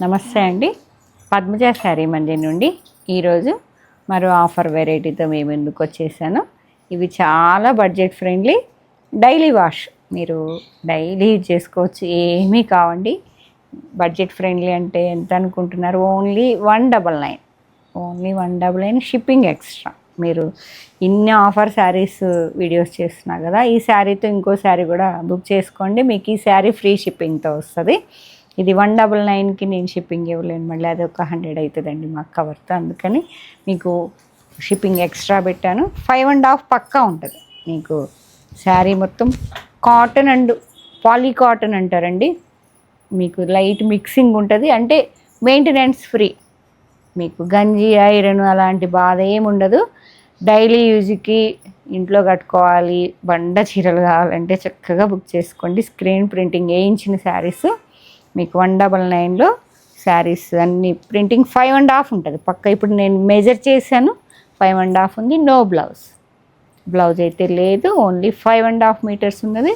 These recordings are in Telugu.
నమస్తే అండి. పద్మజ శారీ మండి నుండి ఈరోజు మరో ఆఫర్ వెరైటీతో మేము ఎందుకు వచ్చేసాను. ఇవి చాలా బడ్జెట్ ఫ్రెండ్లీ, డైలీ వాష్, మీరు డైలీ యూజ్ చేసుకోవచ్చు. ఏమీ కావండి. బడ్జెట్ ఫ్రెండ్లీ అంటే ఎంత అనుకుంటున్నారు? Only 199, only 199 shipping extra. మీరు ఇన్ని ఆఫర్ శారీస్ వీడియోస్ చేస్తున్నా కదా, ఈ శారీతో ఇంకో శారీ కూడా బుక్ చేసుకోండి, మీకు ఈ శారీ ఫ్రీ షిప్పింగ్తో వస్తుంది. ఇది 199కి నేను షిప్పింగ్ ఇవ్వలేను, మళ్ళీ అది ఒక 100 అవుతుందండి మాకు కవర్తో. అందుకని మీకు షిప్పింగ్ ఎక్స్ట్రా పెట్టాను. 5.5 పక్కా ఉంటుంది మీకు. శారీ మొత్తం కాటన్ అండ్ పాలీ కాటన్ అంటారండి. మీకు లైట్ మిక్సింగ్ ఉంటుంది, అంటే మెయింటెనెన్స్ ఫ్రీ. మీకు గంజి ఐరన్ అలాంటి బాధ ఏమి ఉండదు. డైలీ యూజ్కి ఇంట్లో కట్టుకోవాలి, బండ చీరలు కావాలంటే చక్కగా బుక్ చేసుకోండి. స్క్రీన్ ప్రింటింగ్ వేయించిన శారీస్ మీకు 199లో శారీస్ అన్నీ ప్రింటింగ్ 5.5 ఉంటుంది పక్క. ఇప్పుడు నేను మెజర్ చేశాను, 5.5 ఉంది. నో బ్లౌజ్, బ్లౌజ్ అయితే లేదు, ఓన్లీ 5.5 మీటర్స్ ఉన్నది.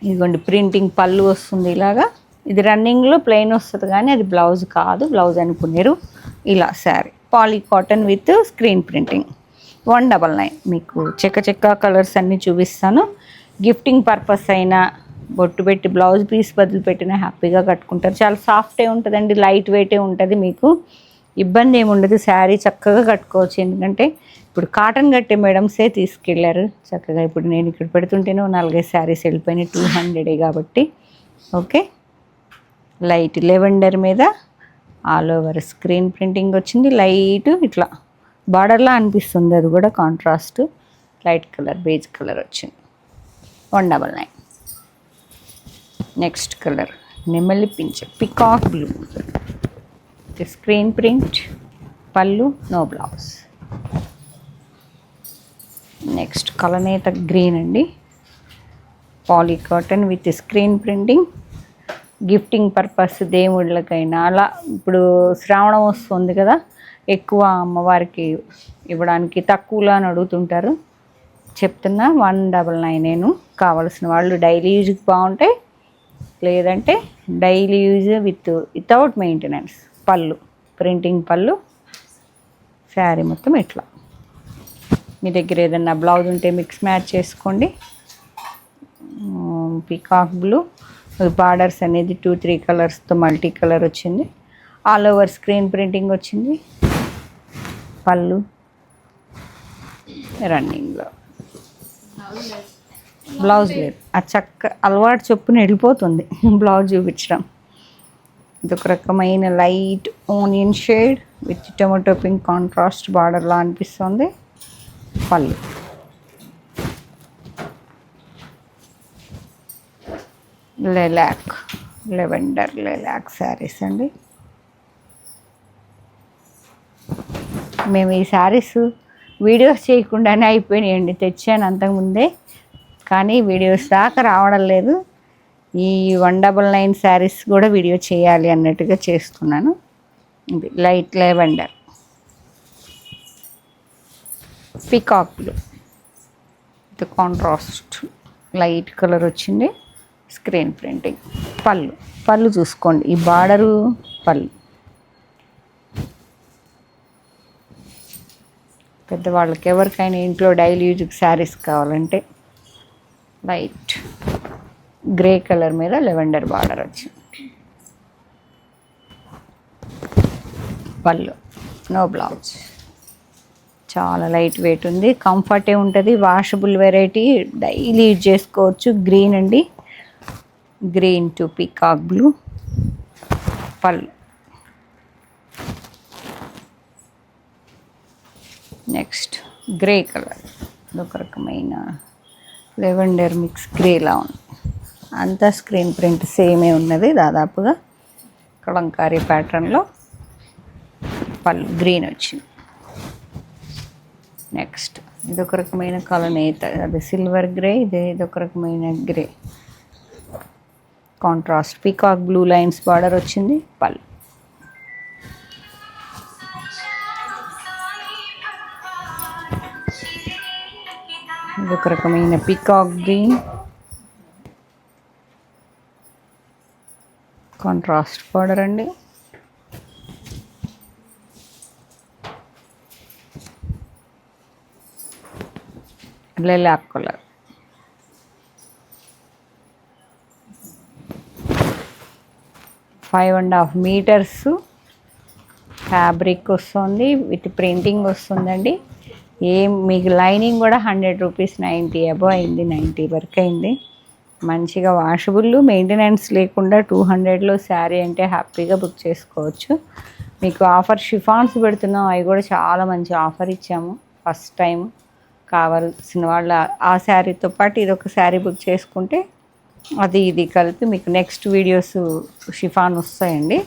ఇదిగోండి ప్రింటింగ్ పళ్ళు వస్తుంది ఇలాగా. ఇది రన్నింగ్లో ప్లెయిన్ వస్తుంది కానీ అది బ్లౌజ్ కాదు, బ్లౌజ్ అనుకున్నారు. ఇలా sari poly cotton with screen printing 199. మీకు చెక్క కలర్స్ అన్నీ చూపిస్తాను. గిఫ్టింగ్ పర్పస్ అయినా, బొట్టు పెట్టి బ్లౌజ్ పీస్ బదులు పెట్టినా హ్యాపీగా కట్టుకుంటారు. చాలా సాఫ్టే ఉంటుందండి, లైట్ వెయిటే ఉంటుంది, మీకు ఇబ్బంది ఏమి ఉండదు. శారీ చక్కగా కట్టుకోవచ్చు. ఎందుకంటే ఇప్పుడు కాటన్ కట్టే మేడమ్సే తీసుకెళ్ళారు చక్కగా. ఇప్పుడు నేను ఇక్కడ పెడుతుంటేనే 4-5 శారీస్ వెళ్ళిపోయినాయి, 200 కాబట్టి. ఓకే, లైట్ లెవెండర్ మీద ఆల్ ఓవర్ స్క్రీన్ ప్రింటింగ్ వచ్చింది. లైట్ ఇట్లా బార్డర్లా అనిపిస్తుంది, అది కూడా contrast light colour beige colour వచ్చింది. 199. నెక్స్ట్ కలర్ నెమలి పింఛ పికాక్ బ్లూ, స్క్రీన్ ప్రింట్ పళ్ళు, నో బ్లౌజ్. నెక్స్ట్ కలనేత గ్రీన్ అండి, poly cotton with screen printing. Gifting purpose దేవుళ్ళకైనా అలా. ఇప్పుడు శ్రావణం వస్తుంది కదా, ఎక్కువ అమ్మవారికి ఇవ్వడానికి తక్కువలో అని అడుగుతుంటారు. చెప్తున్నా 199. కావాల్సిన వాళ్ళు డైలీ యూజ్కి బాగుంటాయి, లేదంటే డైలీ యూజ్ వితౌట్ మెయింటెనెన్స్. పళ్ళు ప్రింటింగ్ పళ్ళు, శారీ మొత్తం ఇట్లా. మీ దగ్గర ఏదన్నా బ్లౌజ్ ఉంటే మిక్స్ మ్యాచ్ చేసుకోండి. పీకాక్ బ్లూ బార్డర్స్ అనేది 2-3 కలర్స్తో మల్టీ కలర్ వచ్చింది. ఆల్ ఓవర్ స్క్రీన్ ప్రింటింగ్ వచ్చింది. పళ్ళు రన్నింగ్లో, బ్లౌజ్ లేదు. ఆ చక్క అలవాటు చొప్పున వెళ్ళిపోతుంది బ్లౌజ్ చూపించడం. ఇదొక రకమైన light onion shade with tomato pink contrast బార్డర్లా అనిపిస్తుంది. పళ్ళు లెవెండర్ లెలాక్ శారీస్ అండి. మేము ఈ శారీస్ వీడియోస్ చేయకుండానే అయిపోయినాయండి, తెచ్చాను అంతకుముందే, కానీ వీడియోస్ దాకా రావడం లేదు. ఈ 199 శారీస్ కూడా వీడియో చేయాలి అన్నట్టుగా చేస్తున్నాను. ఇది లైట్ లెవెండర్ పీకాక్ బ్లూ ఇది కాంట్రాస్ట్ లైట్ కలర్ వచ్చింది. స్క్రీన్ ప్రింటింగ్ పళ్ళు చూసుకోండి, ఈ బార్డరు పళ్ళు. పెద్దవాళ్ళకి ఎవరికైనా ఇంట్లో డైలీ యూజ్కి శారీస్ కావాలంటే లైట్ గ్రే కలర్ మీద లెవెండర్ బార్డర్ వచ్చింది. పళ్ళు నో బ్లౌజ్. చాలా లైట్ వెయిట్ ఉంది, కంఫర్టే ఉంటుంది, వాషబుల్ వెరైటీ, డైలీ యూజ్ చేసుకోవచ్చు. గ్రీన్ అండి, గ్రీన్ టు పీకాక్ బ్లూ. పళ్ళు నెక్స్ట్ గ్రే కలర్, ఒక రకమైన లెవెండర్ మిక్స్ గ్రేలా ఉంది. అంతా స్క్రీన్ ప్రింట్ సేమే ఉన్నది దాదాపుగా, కలంకారీ ప్యాటర్న్లో. పళ్ళు గ్రీన్ వచ్చింది. నెక్స్ట్ ఇదొక రకమైన కలనేత, అది సిల్వర్ గ్రే, ఇదొక రకమైన grey contrast peacock blue lines border వచ్చింది. పళ్ళు ఇదొక రకమైన పీకాక్ గ్రీన్, కాంట్రాస్ట్ బార్డర్ అండి. Lilac colour. Five and half metres fabric వస్తుంది, విత్ ప్రింటింగ్ వస్తుందండి. మీకు లైనింగ్ కూడా 100 రూపీస్, 90 అబవ్ అయింది, 90 వరకు అయింది. మంచిగా వాషబుల్, మెయింటెనెన్స్ లేకుండా 200లో శారీ అంటే హ్యాపీగా బుక్ చేసుకోవచ్చు. మీకు ఆఫర్ షిఫాన్స్ పెడుతున్నాం, అవి కూడా చాలా మంచి ఆఫర్ ఇచ్చాము. ఫస్ట్ టైం కావాల్సిన వాళ్ళు ఆ శారీతో పాటు ఇదొక శారీ బుక్ చేసుకుంటే అది ఇది కలిపి మీకు నెక్స్ట్ వీడియోస్ షిఫాన్ వస్తాయండి.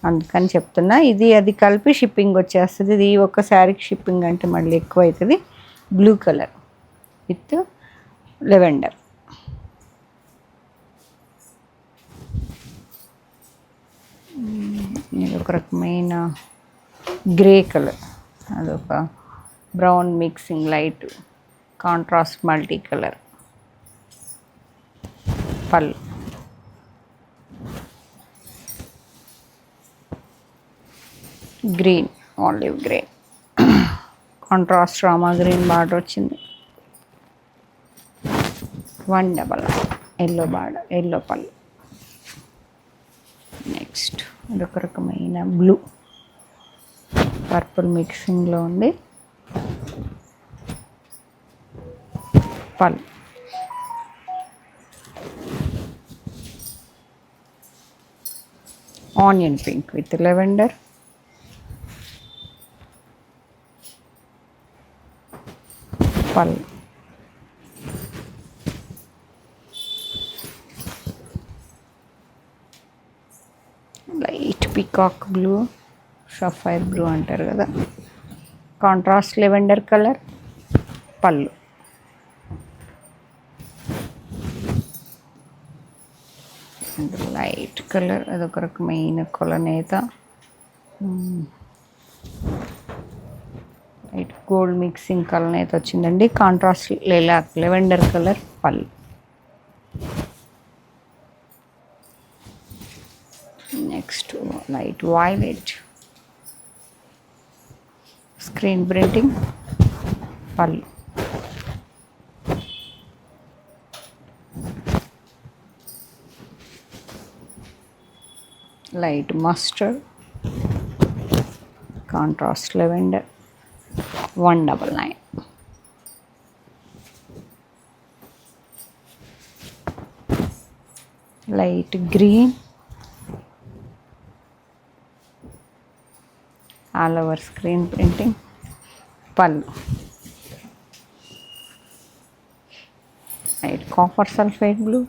అందుకని చెప్తున్నా, ఇది అది కలిపి షిప్పింగ్ వచ్చేస్తుంది. ఇది ఒక శారీకి షిప్పింగ్ అంటే మళ్ళీ ఎక్కువ అవుతుంది. Blue colour with lavender. ఇది ఒక రకమైన గ్రే కలర్, అదొక brown mixing light contrast multi colour. పళ్ళు green, olive green, contrast Rama green border వచ్చింది. 1 ఎల్లో బార్డర్, ఎల్లో పళ్ళు. నెక్స్ట్ ఇదొక రకమైన బ్లూ పర్పుల్ మిక్సింగ్లో ఉంది. పళ్ళు ఆనియన్ పింక్ విత్ లెవెండర్. పళ్ళు light peacock blue, sapphire blue అంటారు కదా, కాంట్రాస్ట్ లెవెండర్ కలర్. పళ్ళు లైట్ కలర్, అదొక రకమైన కొలనేత, లైట్ గోల్డ్ మిక్సింగ్ కలనేత వచ్చిందండి. Contrast lilac lavender colour. పళ్ళు next light violet screen printing. పళ్ళు light mustard, contrast lavender. 199. Light green, all over screen printing. పళ్ళు light copper sulphate blue,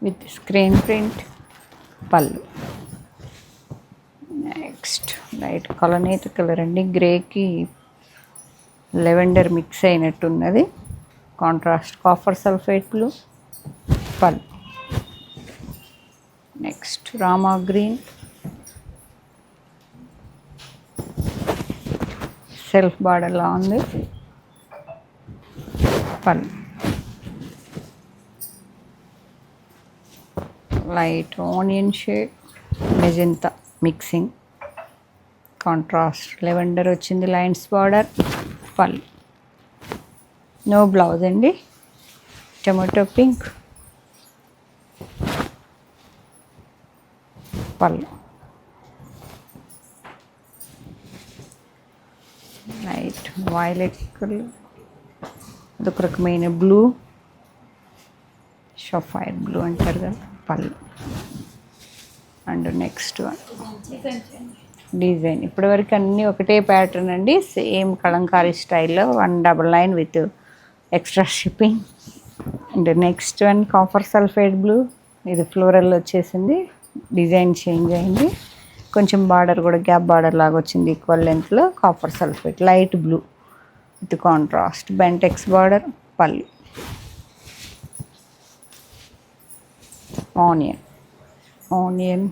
with screen print. పళ్ళు నెక్స్ట్ లైట్ కలనేత కలర్ అండి, గ్రేకి లెవెండర్ మిక్స్ అయినట్టున్నది. Contrast copper sulphate blue. పళ్ళు నెక్స్ట్ రామా గ్రీన్, సెల్ఫ్ బార్డర్లా ఉంది. పళ్ళు light onion shade magenta mixing, contrast lavender వచ్చింది, లైన్స్ బార్డర్. పళ్ళు నో బ్లౌజ్ అండి, టొమాటో పింక్. పళ్ళు లైట్ వైలెట్ కలర్, అదొక రకమైన బ్లూ, షఫైర్ బ్లూ అంటారు కదా. పళ్ళు అండ్ నెక్స్ట్ డిజైన్. ఇప్పటివరకు అన్నీ ఒకటే ప్యాటర్న్ అండి, సేమ్ కలంకారీ స్టైల్లో. 199 with extra shipping. And next one copper sulphate blue, ఇది ఫ్లోరల్ వచ్చేసింది, డిజైన్ చేంజ్ అయింది. కొంచెం బార్డర్ కూడా గ్యాప్ బార్డర్ లాగా వచ్చింది ఈక్వల్ లెంత్లో. Copper sulphate light blue with contrast Bentex border. పళ్ళు ఆనియన్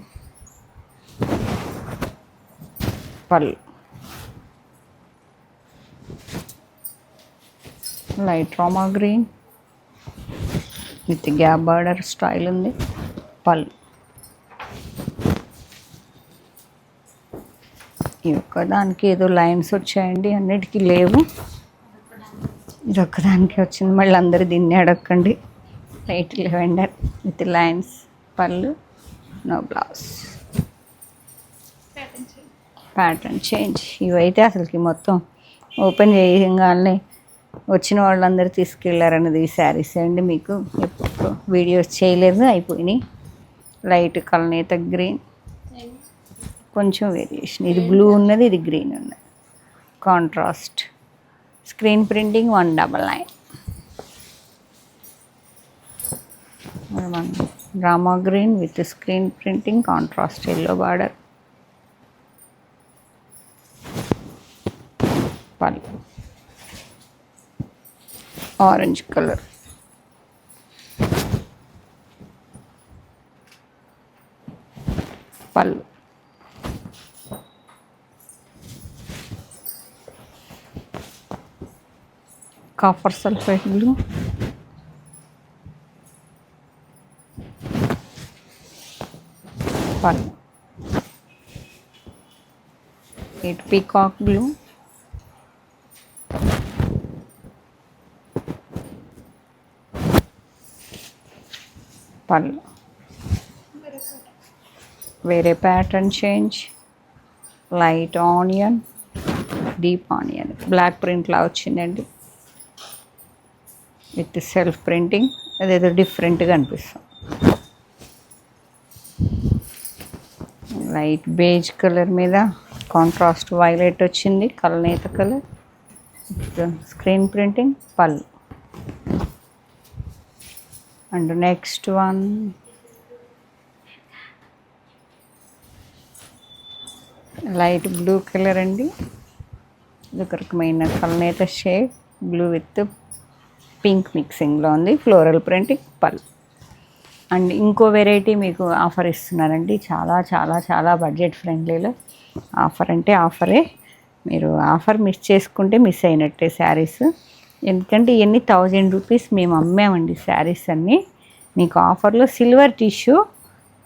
పళ్ళు light Rama green with gap border style ఉంది. పళ్ళు ఈ ఒక్కదానికి ఏదో లైన్స్ వచ్చాయండి, అన్నిటికీ లేవు. ఇది ఒక్కదానికి వచ్చింది. మళ్ళీ అందరూ దీన్ని అడగండి. లైట్ లెవెండర్ విత్ లైన్స్, పళ్ళు, నో బ్లౌజ్, ప్యాటర్న్ చేంజ్. ఇవైతే అసలుకి మొత్తం ఓపెన్ చేయగానే వచ్చిన వాళ్ళందరూ తీసుకెళ్ళారన్నది ఈ శారీస్ అండి. మీకు ఎప్పుడు వీడియోస్ చేయలేదు, అయిపోయినాయి. లైట్ కలనేత గ్రీన్, కొంచెం వేరియేషన్. ఇది బ్లూ ఉన్నది, ఇది గ్రీన్ ఉన్నది. Contrast screen printing 199. Rama green with screen printing, contrast yellow border, పళ్ళు ఆరెంజ్ కలర్, పళ్ళు కాపర్ సల్ఫేట్ బ్లూ, పళ్ళు ఇటు పీకాక్ బ్లూ, పళ్ళు వేరే pattern change. Light onion, deep onion, black ప్రింట్లా వచ్చిందండి విత్ సెల్ఫ్ ప్రింటింగ్. అదేదో డిఫరెంట్గా అనిపిస్తుంది. లైట్ బేజ్ కలర్ మీద కాంట్రాస్ట్ వైలెట్ వచ్చింది, కలనేత కలర్, స్క్రీన్ ప్రింటింగ్, పళ్ళు. And next one light blue colour అండి. ఇది ఒక రకమైన కలనేత షేడ్, బ్లూ విత్ పింక్ మిక్సింగ్లో ఉంది, ఫ్లోరల్ ప్రింటింగ్, పళ్ళు. అండ్ ఇంకో వెరైటీ మీకు ఆఫర్ ఇస్తున్నారండి. చాలా చాలా చాలా బడ్జెట్ ఫ్రెండ్లీలో. ఆఫర్ అంటే ఆఫరే. మీరు ఆఫర్ మిస్ చేసుకుంటే మిస్ అయినట్టే శారీస్. ఎందుకంటే ఇవన్నీ 1000 రూపీస్ మేము అమ్మామండి శారీస్ అన్నీ. మీకు ఆఫర్లో silver tissue,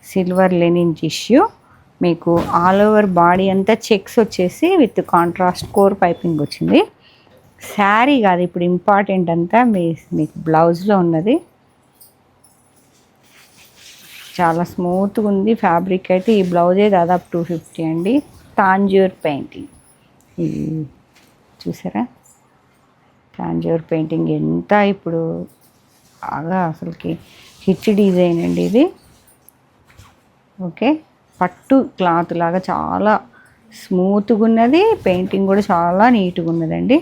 silver linen tissue, మీకు ఆల్ ఓవర్ బాడీ అంతా చెక్స్ వచ్చేసి విత్ కాంట్రాస్ట్ కోర్ పైపింగ్ వచ్చింది. శారీ కాదు ఇప్పుడు ఇంపార్టెంట్ అంతా మీకు బ్లౌజ్లో ఉన్నది. చాలా స్మూత్గా ఉంది ఫ్యాబ్రిక్ అయితే. ఈ బ్లౌజే దాదాపు 250 అండి. తాంజూర్ పెయింటింగ్, ఇది చూసారా తాంజూర్ పెయింటింగ్ ఎంత ఇప్పుడు బాగా అసలుకి హిట్ డిజైన్ అండి ఇది. ఓకే, పట్టు క్లాత్ లాగా చాలా స్మూత్గా ఉన్నది. పెయింటింగ్ కూడా చాలా నీట్గా ఉన్నదండి.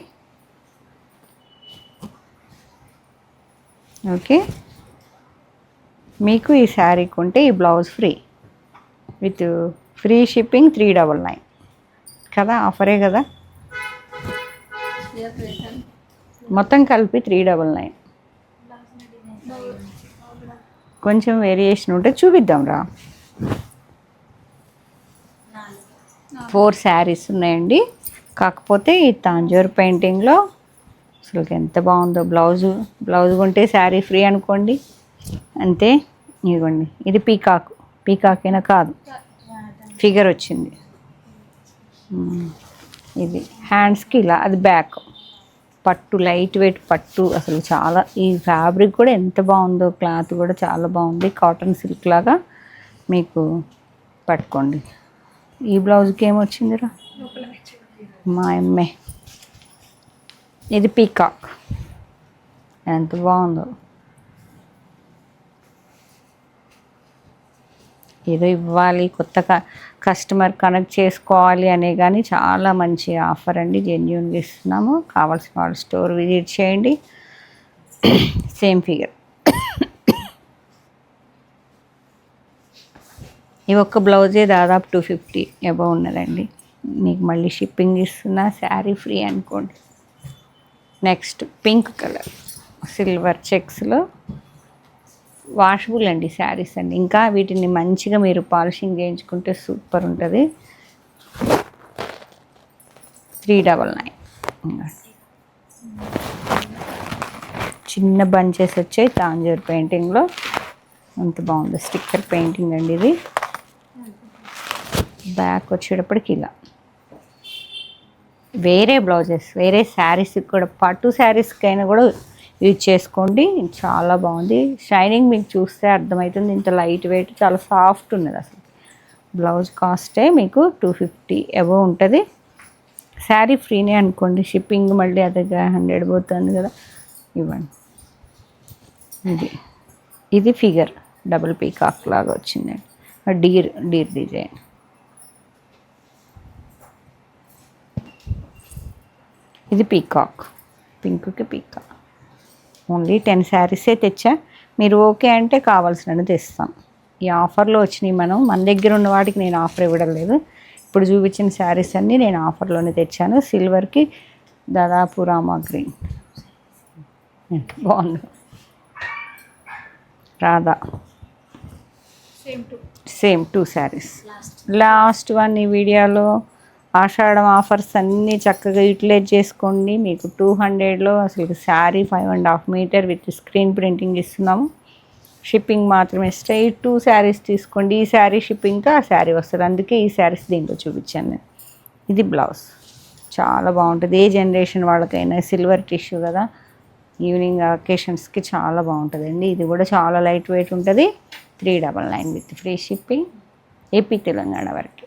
ఓకే, మీకు ఈ శారీ కొంటే ఈ blouse free with free shipping 399 కదా. ఆఫరే కదా, మొత్తం కలిపి 399. కొంచెం వేరియేషన్ ఉంటే చూపిద్దాం రా. 4 శారీస్ ఉన్నాయండి. కాకపోతే ఈ తాంజూర్ పెయింటింగ్లో అసలు ఎంత బాగుందో. బ్లౌజ్ కొంటే శారీ ఫ్రీ అనుకోండి అంతే. ఇదిగోండి, ఇది పీకాక్ అయినా కాదు, ఫిగర్ వచ్చింది. ఇది హ్యాండ్స్కి ఇలా, అది బ్యాక్ పట్టు, లైట్ వెయిట్ పట్టు. అసలు చాలా, ఈ ఫ్యాబ్రిక్ కూడా ఎంత బాగుందో, క్లాత్ కూడా చాలా బాగుంది. కాటన్ సిల్క్ లాగా మీకు పట్టుకోండి. ఈ బ్లౌజ్కి ఏమొచ్చిందిరా మా అమ్మే. ఇది పీకాక్, ఎంత బాగుందో. ఏదో ఇవ్వాలి, కొత్త కస్టమర్ కనెక్ట్ చేసుకోవాలి అనే కానీ చాలా మంచి ఆఫర్ అండి. జెన్యూన్గా ఇస్తున్నాము. కావాల్సిన వాళ్ళు స్టోర్ విజిట్ చేయండి. Same figure. ఈ ఒక్క బ్లౌజే దాదాపు 250 అబవ్ ఉన్నదండి. మీకు మళ్ళీ షిప్పింగ్ ఇస్తున్నా, శారీ ఫ్రీ అనుకోండి. నెక్స్ట్ పింక్ కలర్ సిల్వర్ చెక్స్లో వాషబుల్ అండి శారీస్ అండి. ఇంకా వీటిని మంచిగా మీరు పాలిషింగ్ చేయించుకుంటే సూపర్ ఉంటుంది. 399. చిన్న బంచెస్ వచ్చాయి తాంజూర్ పెయింటింగ్లో. అంత బాగుంది. స్టిక్కర్ పెయింటింగ్ అండి ఇది. బ్యాక్ వచ్చేటప్పటికి ఇలా వేరే బ్లౌజెస్, వేరే శారీస్కి కూడా, పట్టు శారీస్కైనా కూడా యూజ్ చేసుకోండి. చాలా బాగుంది. షైనింగ్ మీకు చూస్తే అర్థమవుతుంది. ఇంత లైట్ వెయిట్, చాలా సాఫ్ట్ ఉన్నది అసలు. బ్లౌజ్ కాస్టే మీకు 250 అబవ్ ఉంటుంది. శారీ ఫ్రీనే అనుకోండి, షిప్పింగ్ మళ్ళీ అదే 100 పోతుంది కదా. ఇవ్వండి. ఇది ఫిగర్ డబుల్ పీకాక్ లాగా వచ్చిందండి. Deere design. ఇది పీకాక్, పింక్కి పీకాక్. ఓన్లీ 10 శారీసే తెచ్చా. మీరు ఓకే అంటే కావాల్సినవి తెస్తాం. ఈ ఆఫర్లో వచ్చినాయి. మన దగ్గర ఉన్న వాటికి నేను ఆఫర్ ఇవ్వడం లేదు. ఇప్పుడు చూపించిన శారీస్ అన్నీ నేను ఆఫర్లోనే తెచ్చాను. సిల్వర్కి దాదాపు రామా గ్రీన్ బాగుంది. Radha same 2 saris. Last one ఈ వీడియోలో ఆషాఢం ఆఫర్స్ అన్నీ చక్కగా యూటిలైజ్ చేసుకోండి. మీకు 200లో అసలు sari 5.5 metre with screen printing ఇస్తున్నాము. షిప్పింగ్ మాత్రమే. స్ట్రైట్ 2 శారీస్ తీసుకోండి. ఈ శారీ షిప్పింగ్కి ఆ శారీ వస్తుంది. అందుకే ఈ శారీస్ దీంట్లో చూపించాను నేను. ఇది బ్లౌజ్ చాలా బాగుంటుంది. ఏ జనరేషన్ వాళ్ళకైనా సిల్వర్ టిష్యూ కదా, ఈవినింగ్ అకేషన్స్కి చాలా బాగుంటుందండి. ఇది కూడా చాలా లైట్ వెయిట్ ఉంటుంది. 399 with free shipping, AP Telangana వరకు.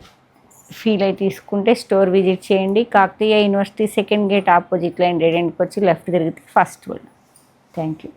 ఫీల్ అయి తీసుకుంటే స్టోర్ విజిట్ చేయండి. Kakatiya university second gate opposite line రెడెంట్కి వచ్చి లెఫ్ట్ తిరిగితే ఫస్ట్ వన్. Thank you.